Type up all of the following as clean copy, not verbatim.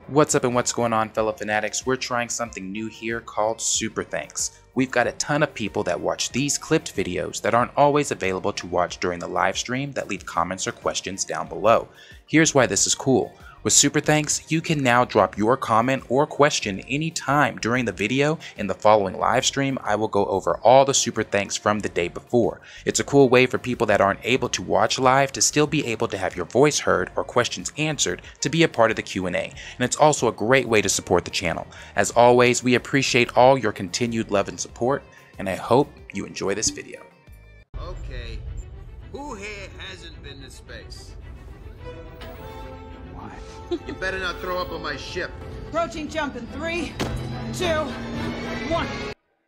What's up and what's going on, fellow fanatics? We're trying something new here called Super Thanks. We've got a ton of people that watch these clipped videos that aren't always available to watch during the live stream that leave comments or questions down below. Here's why this is cool. With Super Thanks, you can now drop your comment or question anytime during the video. In the following live stream, I will go over all the Super Thanks from the day before. It's a cool way for people that aren't able to watch live to still be able to have your voice heard or questions answered to be a part of the Q&A. And it's also a great way to support the channel. As always, we appreciate all your continued love and support, and I hope you enjoy this video. Okay, who here hasn't been to space? You better not throw up on my ship. Approaching jump in 3, 2, 1.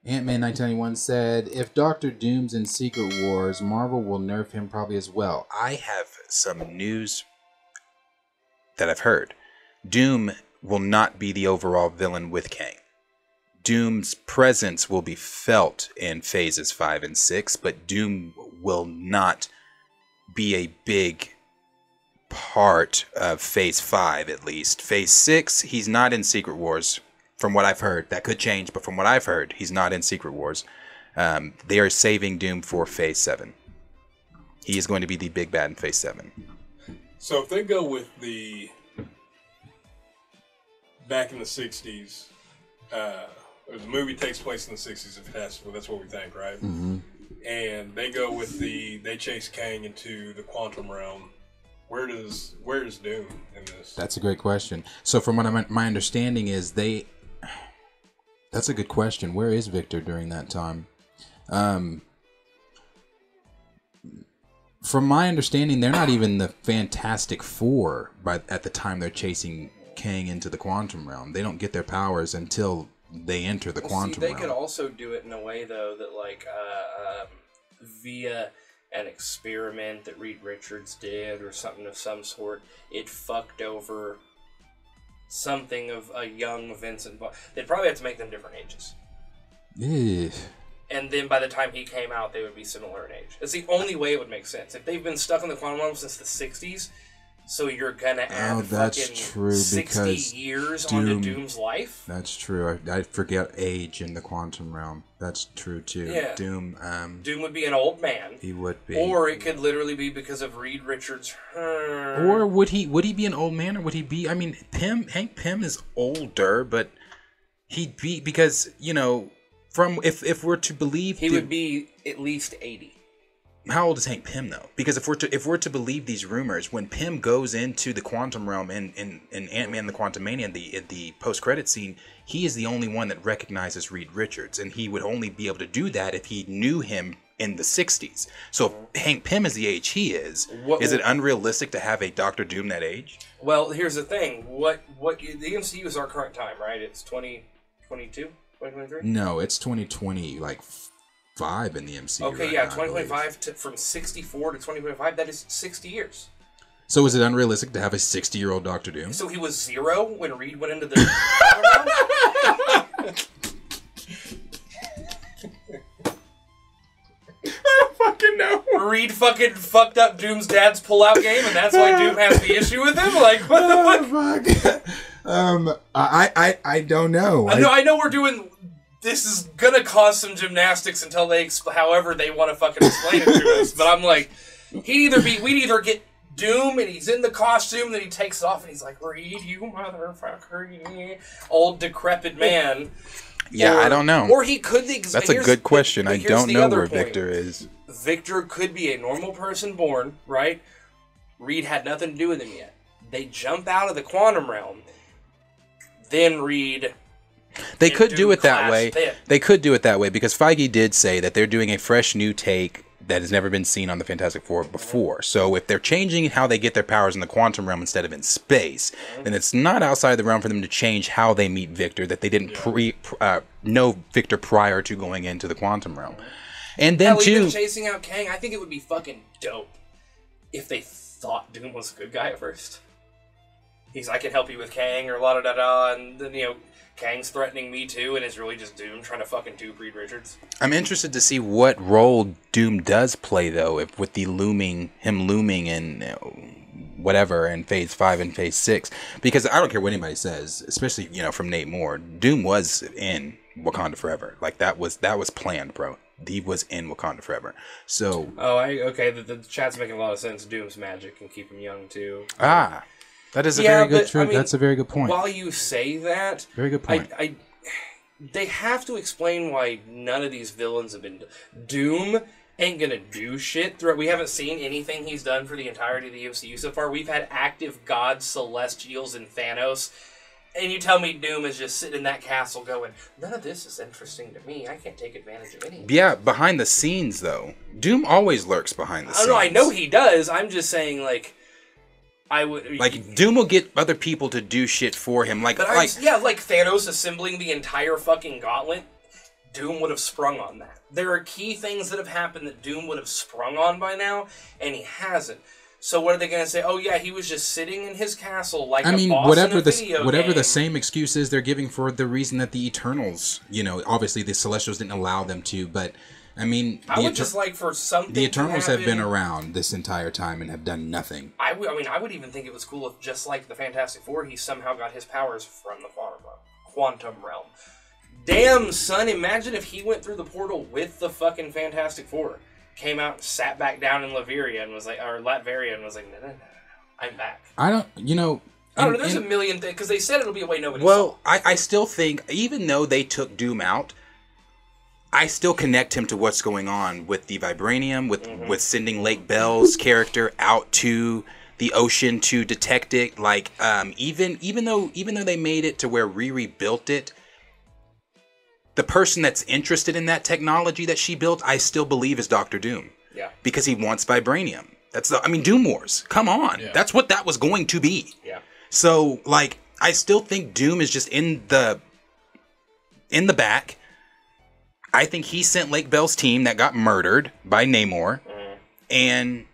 Ant-Man 1991 said, if Dr. Doom's in Secret Wars, Marvel will nerf him probably as well. I have some news that I've heard. Doom will not be the overall villain with Kang. Doom's presence will be felt in phases 5 and 6, but Doom will not be a big part of phase 5, at least. Phase 6, he's not in Secret Wars, from what I've heard. That could change, but from what I've heard, he's not in Secret Wars. They are saving Doom for phase 7. He is going to be the big bad in phase 7. So if they go with the back in the 60s, the movie takes place in the 60s, if it has to, that's what we think, right? Mm-hmm. And they go with they chase Kang into the quantum realm. Where is Doom in this? That's a great question. So from what my understanding is that's a good question. Where is Victor during that time? From my understanding, they're not even the Fantastic Four at the time they're chasing Kang into the quantum realm. They don't get their powers until they enter the quantum realm. They could also do it in a way, though, that like via an experiment that Reed Richards did or something of some sort, it fucked over something of a young Vincent Vaughn. They'd probably have to make them different ages. Yeah. And then by the time he came out, they would be similar in age. It's the only way it would make sense. If they've been stuck in the quantum realm since the 60s, so you're gonna add that's true, 60 years onto Doom's life? That's true. I forget age in the quantum realm. That's true too. Yeah. Doom would be an old man. He would be. Or it could literally be because of Reed Richards. Or would he be an old man, or would he be, I mean, Hank Pym is older, but he'd be, because, you know, from if we're to believe, he would be at least 80. How old is Hank Pym though? Because if we're to believe these rumors, when Pym goes into the quantum realm in Ant-Man the Quantumania in the post-credit scene, he is the only one that recognizes Reed Richards, and he would only be able to do that if he knew him in the 60s. So if Hank Pym is the age he is it unrealistic to have a Dr. Doom that age? Well, here's the thing. What the MCU is our current time, right? It's 2022, 2023? No, it's 2020, like 5 in the MCU. Okay, right yeah, now, 2025 from 64 to 2025, that is 60 years. So is it unrealistic to have a 60-year-old Dr. Doom? So he was 0 when Reed went into the I don't fucking know. Reed fucking fucked up Doom's dad's pull-out game, and that's why Doom has the issue with him? Like, what the fuck? I don't know. I know we're doing... This is gonna cause some gymnastics until however they want to fucking explain it to us. But I'm like, we'd either get Doom and he's in the costume, then he takes it off and he's like, Reed, you motherfucker, old decrepit man. Yeah, I don't know. Or he could. That's a good question. I don't know where Victor is. Victor could be a normal person born, right? Reed had nothing to do with him yet. They jump out of the quantum realm. Then Reed... They could do it that way. They could do it that way because Feige did say that they're doing a fresh new take that has never been seen on the Fantastic Four before. So if they're changing how they get their powers in the quantum realm instead of in space, then it's not outside the realm for them to change how they meet Victor, that they didn't know Victor prior to going into the quantum realm. And then even chasing out Kang, I think it would be fucking dope if they thought Doom was a good guy at first. He's, I can help you with Kang, or la-da-da-da, and then, you know, Kang's threatening me too, and it's really just Doom trying to fucking dupe Reed Richards. I'm interested to see what role Doom does play, though, if with the him looming and whatever in Phase 5 and Phase 6, because I don't care what anybody says, especially, you know, from Nate Moore, Doom was in Wakanda Forever. Like, that was planned, bro. He was in Wakanda Forever. So... Okay, the chat's making a lot of sense. Doom's magic can keep him young, too. That is a very good truth. I mean, that's a very good point. While you say that... Very good point. They have to explain why none of these villains have been... Doom ain't gonna do shit throughout. We haven't seen anything he's done for the entirety of the MCU so far. We've had active gods, Celestials, and Thanos. And you tell me Doom is just sitting in that castle going, none of this is interesting to me. I can't take advantage of any of it. Yeah, behind the scenes, though. Doom always lurks behind the scenes. I know he does. I'm just saying, like... Doom will get other people to do shit for him. Like Thanos assembling the entire fucking gauntlet. Doom would have sprung on that. There are key things that have happened that Doom would have sprung on by now, and he hasn't. So what are they going to say? Oh yeah, he was just sitting in his castle like a boss in a video whatever game. The same excuses they're giving for the reason that the Eternals, you know, obviously the Celestials didn't allow them to, but I mean, I would just like for something. The Eternals to have been around this entire time and have done nothing. I would even think it was cool if, just like the Fantastic Four, he somehow got his powers from the quantum realm. Damn, son! Imagine if he went through the portal with the fucking Fantastic Four, came out, and sat back down in Latveria, and was like, no, I'm back. I don't know. There's a million things because they said it'll be a way nobody. Well, I still think even though they took Doom out, I still connect him to what's going on with the vibranium, with sending Lake Bell's character out to the ocean to detect it. Like, even though they made it to where Riri built it, the person that's interested in that technology that she built, I still believe is Dr. Doom. Yeah. Because he wants vibranium. Doom Wars. Come on. Yeah. That's what that was going to be. Yeah. So, like, I still think Doom is just in the back. I think he sent Lake Bell's team that got murdered by Namor. And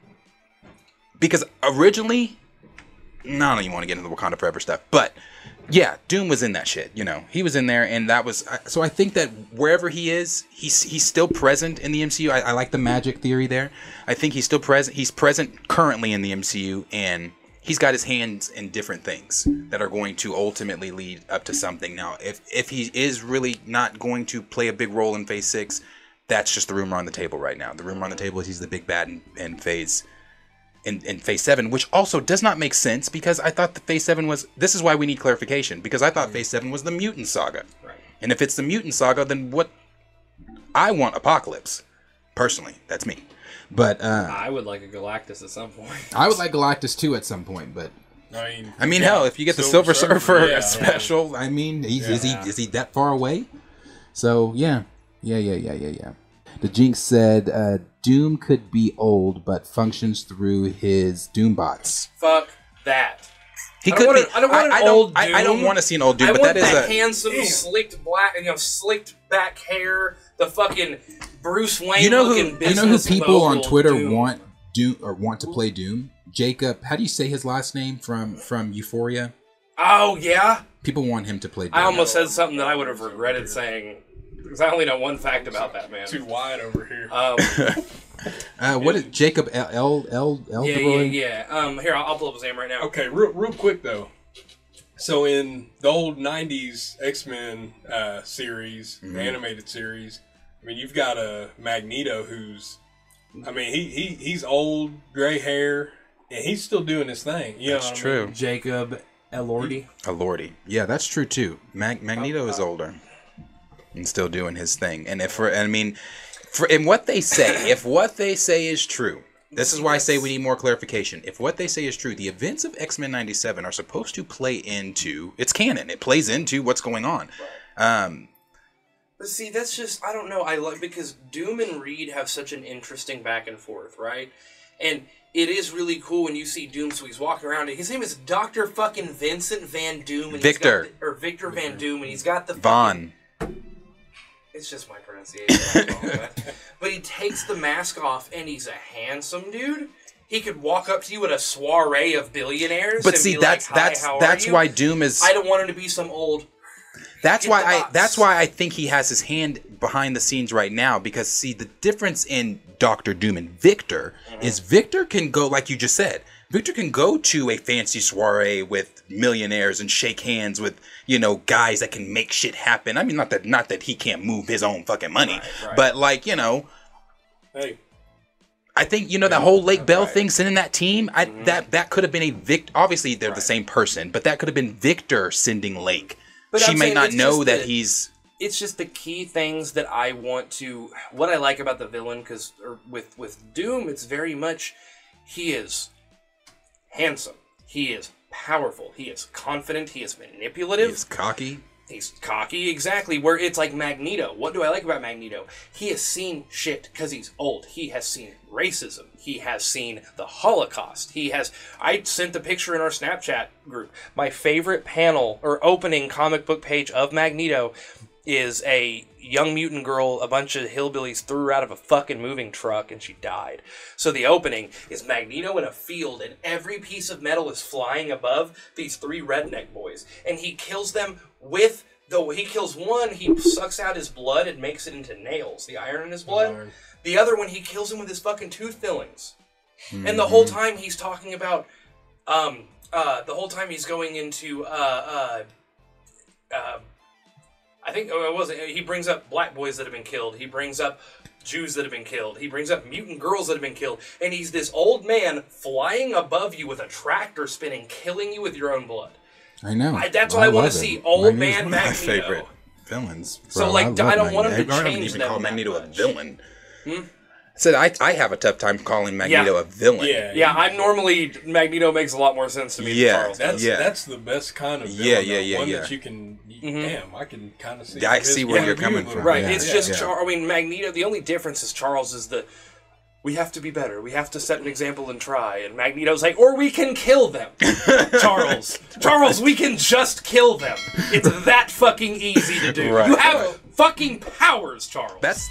because originally, no, I don't even want to get into the Wakanda Forever stuff, but yeah, Doom was in that shit, you know. He was in there, and that was... So I think that wherever he is, he's still present in the MCU. I like the magic theory there. I think he's still present. He's present currently in the MCU, and he's got his hands in different things that are going to ultimately lead up to something. Now, if he is really not going to play a big role in Phase 6, that's just the rumor on the table right now. The rumor on the table is he's the big bad in Phase... In Phase 7, which also does not make sense because I thought the Phase 7 was... This is why we need clarification, because I thought Phase 7 was the Mutant Saga. Right. And if it's the Mutant Saga, then what... I want Apocalypse. Personally, that's me. But, I would like a Galactus at some point. I would like Galactus too at some point, but... I mean, yeah, hell, if you get the Silver Surfer special, yeah. I mean, is he that far away? So, yeah. The Jinx said, Doom could be old, but functions through his Doombots. Fuck that. He could be. I don't want an old Doom. I don't want to see an old Doom, but that is a handsome, slicked black, slicked back hair, the fucking Bruce Wayne looking business. You know who people on Twitter Doom. want to play Doom? Jacob. How do you say his last name from Euphoria? Oh yeah. People want him to play Doom. I almost said something that I would have regretted saying. Because I only know one fact about that man. Too wide over here. What is Jacob L? Yeah. Here, I'll pull up his name right now. Okay, real quick though. So in the old '90s X-Men series, the animated series, I mean, you've got a Magneto who's, I mean, he's old, gray hair, and he's still doing his thing. You That's know true. I mean? Jacob Elordi. Elordi. Yeah, that's true too. Magneto is older. And still doing his thing. And in what they say, if what they say is true, this is why I say we need more clarification. If what they say is true, the events of X-Men 97 are supposed to play into, it's canon. It plays into what's going on. But see, that's just, I don't know. I like, because Doom and Reed have such an interesting back and forth, right? And it is really cool when you see Doom, so he's walking around. His name is Dr. fucking Vincent Van Doom. And Victor Victor Van Doom, and he's got the Vaughn. It's just my pronunciation. But he takes the mask off, and he's a handsome dude. He could walk up to you at a soiree of billionaires. But and see, be that's why Doom is. I don't want him to be some old. That's why I think he has his hand behind the scenes right now, because see, the difference in Dr. Doom and Victor is Victor can go, like you just said, Victor can go to a fancy soiree with millionaires and shake hands with, you know, guys that can make shit happen. I mean, not that he can't move his own fucking money, Right. but like, you know, Hey, I think, you know, that whole Lake Bell thing, sending that team, that could have been a Victor. Obviously, they're the same person, but that could have been Victor sending Lake. But She I'm may saying not it's know just that the- he's. It's just the key things that I want to. What I like about the villain, because with Doom, it's very much he is handsome, he is powerful, he is confident, he is manipulative, He's cocky. He's cocky, exactly. Where it's like Magneto. What do I like about Magneto? He has seen shit because he's old. He has seen racism. He has seen the Holocaust. He has. I sent the picture in our Snapchat group. My favorite panel or opening comic book page of Magneto is a young mutant girl a bunch of hillbillies threw out of a fucking moving truck and she died. So the opening is Magneto in a field and every piece of metal is flying above these three redneck boys. And he kills them with, though he kills one, he sucks out his blood and makes it into nails, the iron in his blood. The other one, he kills him with his fucking tooth fillings. Mm-hmm. And the whole time he's talking about, the whole time he's going into, I think it wasn't. He brings up black boys that have been killed. He brings up Jews that have been killed. He brings up mutant girls that have been killed. And he's this old man flying above you with a tractor spinning, killing you with your own blood. I know. That's what I want to see. Old man My Magneto. favorite villains. So, Bro, like, I I love don't want him to Magneto. I don't change even them call that Magneto a much. villain. I said I have a tough time calling Magneto a villain. Yeah, I'm normally Magneto makes a lot more sense to me Yeah, than Charles. that's the best kind of villain. Yeah, One yeah. that you can. Damn, I can kind of see. I his see where point you're of view coming a little from. Right, bit. it's just, I mean, Magneto, the only difference is Charles is we have to be better. We have to set an example and try. And Magneto's like, or we can kill them. Charles, we can just kill them. It's that fucking easy to do. Right. You have fucking powers, Charles. That's